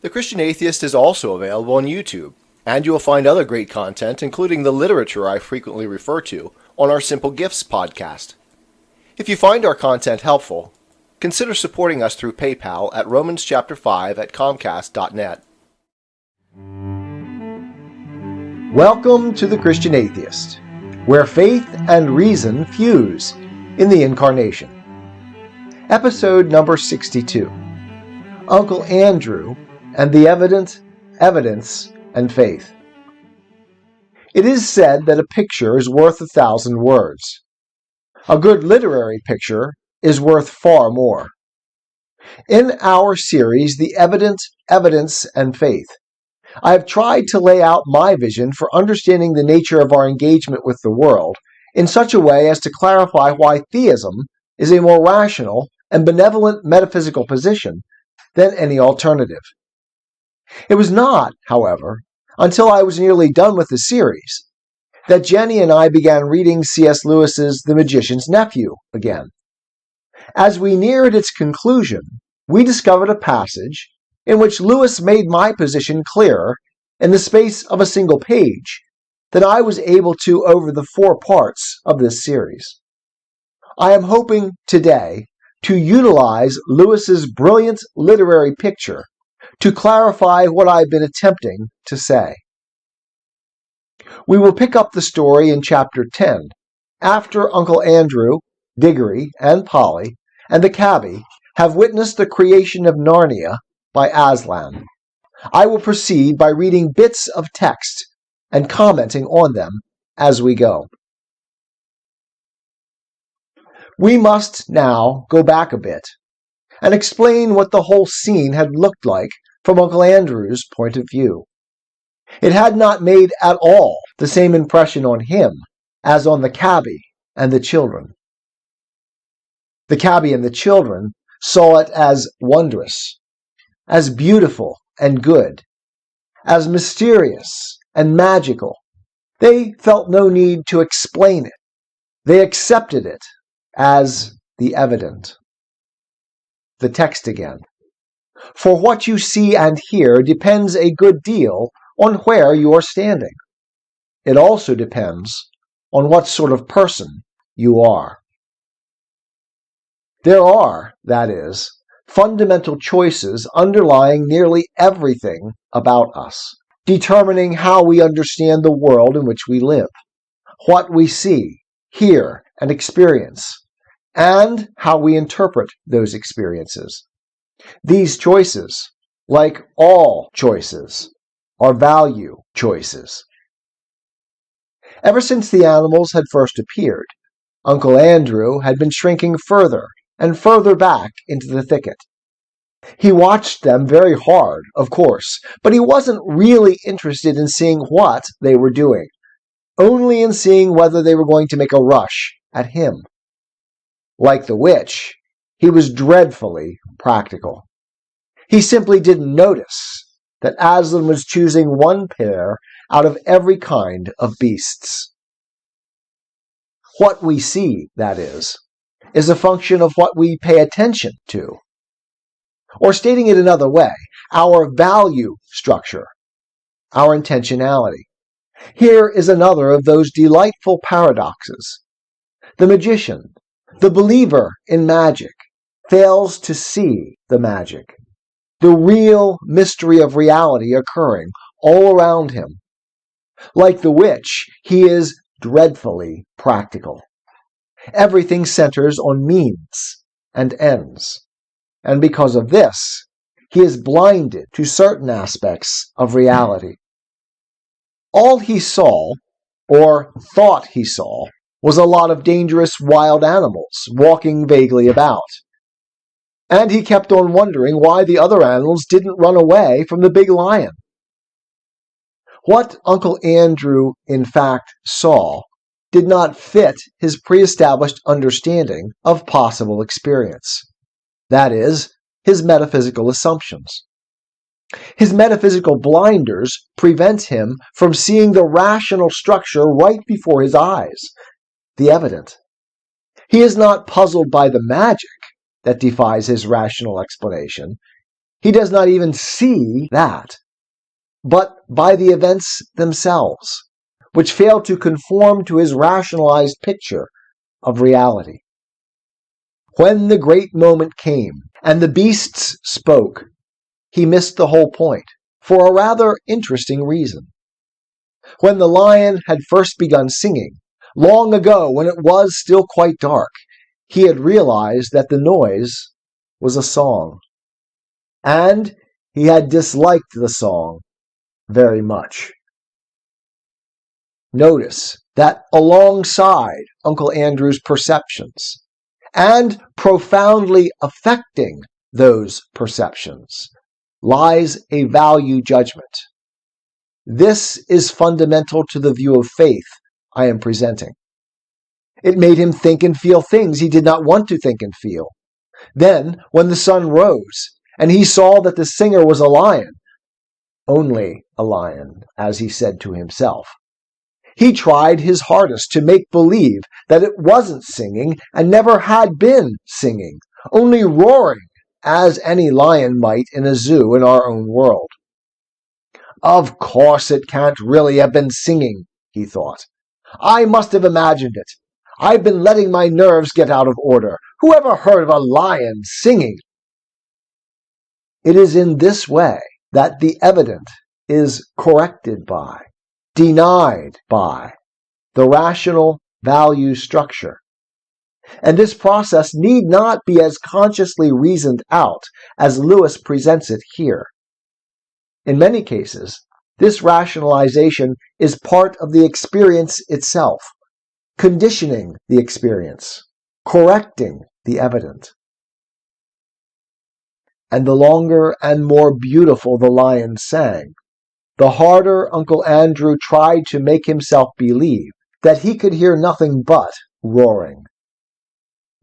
The Christian Atheist is also available on YouTube, and you will find other great content, including the literature I frequently refer to, on our Simple Gifts podcast. If you find our content helpful, consider supporting us through PayPal at romanschapter5@comcast.net. Welcome to the Christian Atheist, where faith and reason fuse in the Incarnation. Episode number 62, Uncle Andrew and the Evidence and Faith. It is said that a picture is worth 1,000 words. A good literary picture is worth far more. In our series, The Evidence and Faith, I have tried to lay out my vision for understanding the nature of our engagement with the world in such a way as to clarify why theism is a more rational and benevolent metaphysical position than any alternative. It was not, however, until I was nearly done with the series that Jenny and I began reading C.S. Lewis's The Magician's Nephew again. As we neared its conclusion, we discovered a passage in which Lewis made my position clearer in the space of a single page than I was able to over the 4 parts of this series. I am hoping today to utilize Lewis's brilliant literary picture to clarify what I've been attempting to say. We will pick up the story in Chapter 10, after Uncle Andrew, Digory, and Polly, and the cabbie have witnessed the creation of Narnia by Aslan. I will proceed by reading bits of text and commenting on them as we go. We must now go back a bit and explain what the whole scene had looked like from Uncle Andrew's point of view. It had not made at all the same impression on him as on the cabbie and the children. The cabbie and the children saw it as wondrous, as beautiful and good, as mysterious and magical. They felt no need to explain it. They accepted it as the evident. The text again. For what you see and hear depends a good deal on where you are standing. It also depends on what sort of person you are. There are, that is, fundamental choices underlying nearly everything about us, determining how we understand the world in which we live, what we see, hear, and experience, and how we interpret those experiences. These choices, like all choices, are value choices. Ever since the animals had first appeared, Uncle Andrew had been shrinking further and further back into the thicket. He watched them very hard, of course, but he wasn't really interested in seeing what they were doing, only in seeing whether they were going to make a rush at him. Like the witch, he was dreadfully practical. He simply didn't notice that Aslan was choosing one pair out of every kind of beasts. What we see, that is a function of what we pay attention to. Or stating it another way, our value structure, our intentionality. Here is another of those delightful paradoxes. The magician, the believer in magic, fails to see the magic, the real mystery of reality occurring all around him. Like the witch, he is dreadfully practical. Everything centers on means and ends, and because of this, he is blinded to certain aspects of reality. All he saw, or thought he saw, was a lot of dangerous wild animals walking vaguely about. And he kept on wondering why the other animals didn't run away from the big lion. What Uncle Andrew, in fact, saw did not fit his pre-established understanding of possible experience. That is, his metaphysical assumptions. His metaphysical blinders prevent him from seeing the rational structure right before his eyes, the evident. He is not puzzled by the magic that defies his rational explanation. He does not even see that, but by the events themselves, which fail to conform to his rationalized picture of reality. When the great moment came, and the beasts spoke, he missed the whole point, for a rather interesting reason. When the lion had first begun singing, long ago when it was still quite dark, he had realized that the noise was a song, and he had disliked the song very much. Notice that alongside Uncle Andrew's perceptions, and profoundly affecting those perceptions, lies a value judgment. This is fundamental to the view of faith I am presenting. It made him think and feel things he did not want to think and feel. Then, when the sun rose, and he saw that the singer was a lion, only a lion, as he said to himself, he tried his hardest to make believe that it wasn't singing and never had been singing, only roaring, as any lion might in a zoo in our own world. Of course it can't really have been singing, he thought. I must have imagined it. I've been letting my nerves get out of order. Who ever heard of a lion singing? It is in this way that the evident is corrected by, denied by, the rational value structure. And this process need not be as consciously reasoned out as Lewis presents it here. In many cases, this rationalization is part of the experience itself, conditioning the experience, correcting the evident. And the longer and more beautiful the lion sang, the harder Uncle Andrew tried to make himself believe that he could hear nothing but roaring.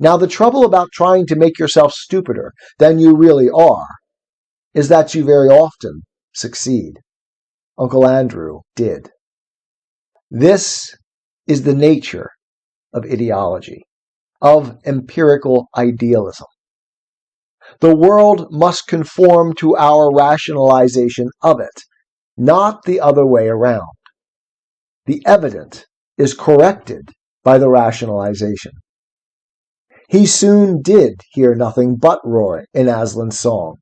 Now, the trouble about trying to make yourself stupider than you really are is that you very often succeed. Uncle Andrew did. This is the nature of ideology, of empirical idealism. The world must conform to our rationalization of it, not the other way around. The evident is corrected by the rationalization. He soon did hear nothing but roaring in Aslan's song.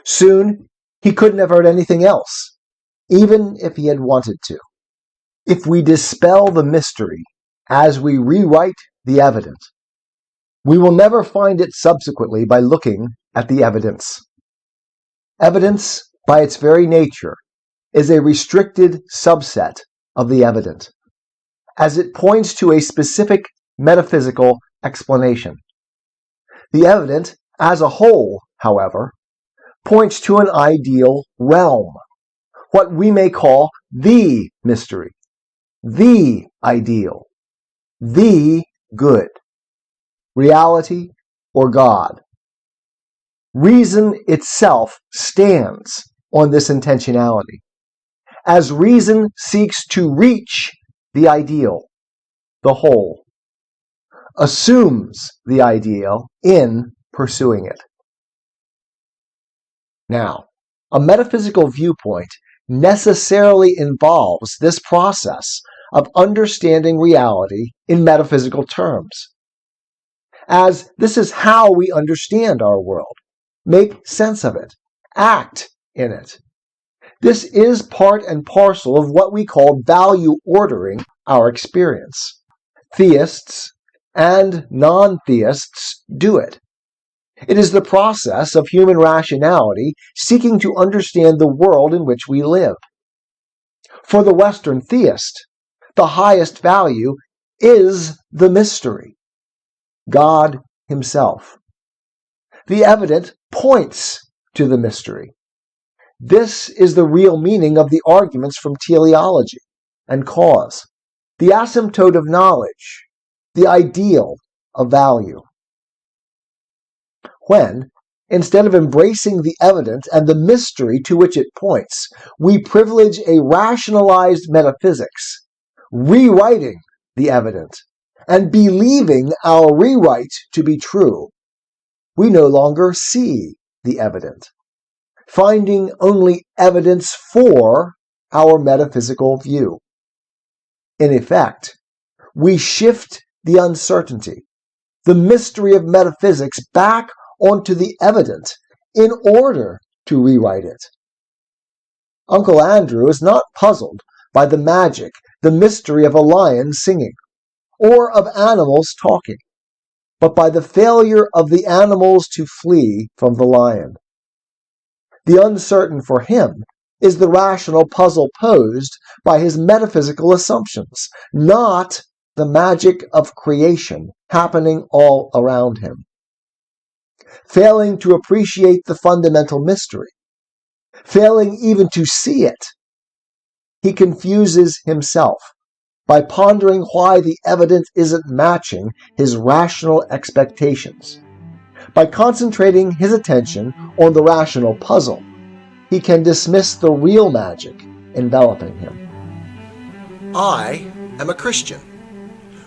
Soon he couldn't have heard anything else, even if he had wanted to. If we dispel the mystery as we rewrite the evident, we will never find it subsequently by looking at the evidence. Evidence, by its very nature, is a restricted subset of the evident, as it points to a specific metaphysical explanation. The evident, as a whole, however, points to an ideal realm, what we may call the mystery, the ideal, the good, reality, or God. Reason itself stands on this intentionality, as reason seeks to reach the ideal, the whole, assumes the ideal in pursuing it. Now, a metaphysical viewpoint necessarily involves this process of understanding reality in metaphysical terms, as this is how we understand our world, make sense of it, act in it. This is part and parcel of what we call value ordering our experience. Theists and non-theists do it. It is the process of human rationality seeking to understand the world in which we live. For the Western theist, the highest value is the mystery, God himself. The evident points to the mystery. This is the real meaning of the arguments from teleology and cause, the asymptote of knowledge, the ideal of value. When, instead of embracing the evident and the mystery to which it points, we privilege a rationalized metaphysics, rewriting the evident and believing our rewrite to be true, we no longer see the evident. finding only evidence for our metaphysical view. In effect, we shift the uncertainty, the mystery of metaphysics, back onto the evident in order to rewrite it. Uncle Andrew is not puzzled by the magic, the mystery of a lion singing, or of animals talking, but by the failure of the animals to flee from the lion. The uncertain for him is the rational puzzle posed by his metaphysical assumptions, not the magic of creation happening all around him. Failing to appreciate the fundamental mystery, failing even to see it, he confuses himself by pondering why the evidence isn't matching his rational expectations. By concentrating his attention on the rational puzzle, he can dismiss the real magic enveloping him. I am a Christian,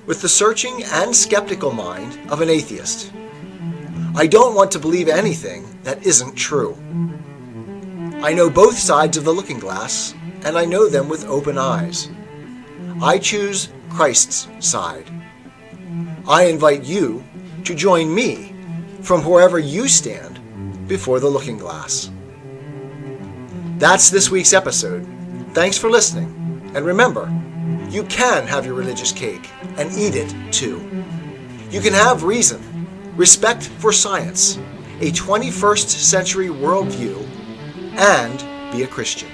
with the searching and skeptical mind of an atheist. I don't want to believe anything that isn't true. I know both sides of the looking glass, and I know them with open eyes. I choose Christ's side. I invite you to join me from wherever you stand before the looking glass. That's this week's episode. Thanks for listening. And remember, you can have your religious cake and eat it too. You can have reason, respect for science, a 21st century worldview, and be a Christian.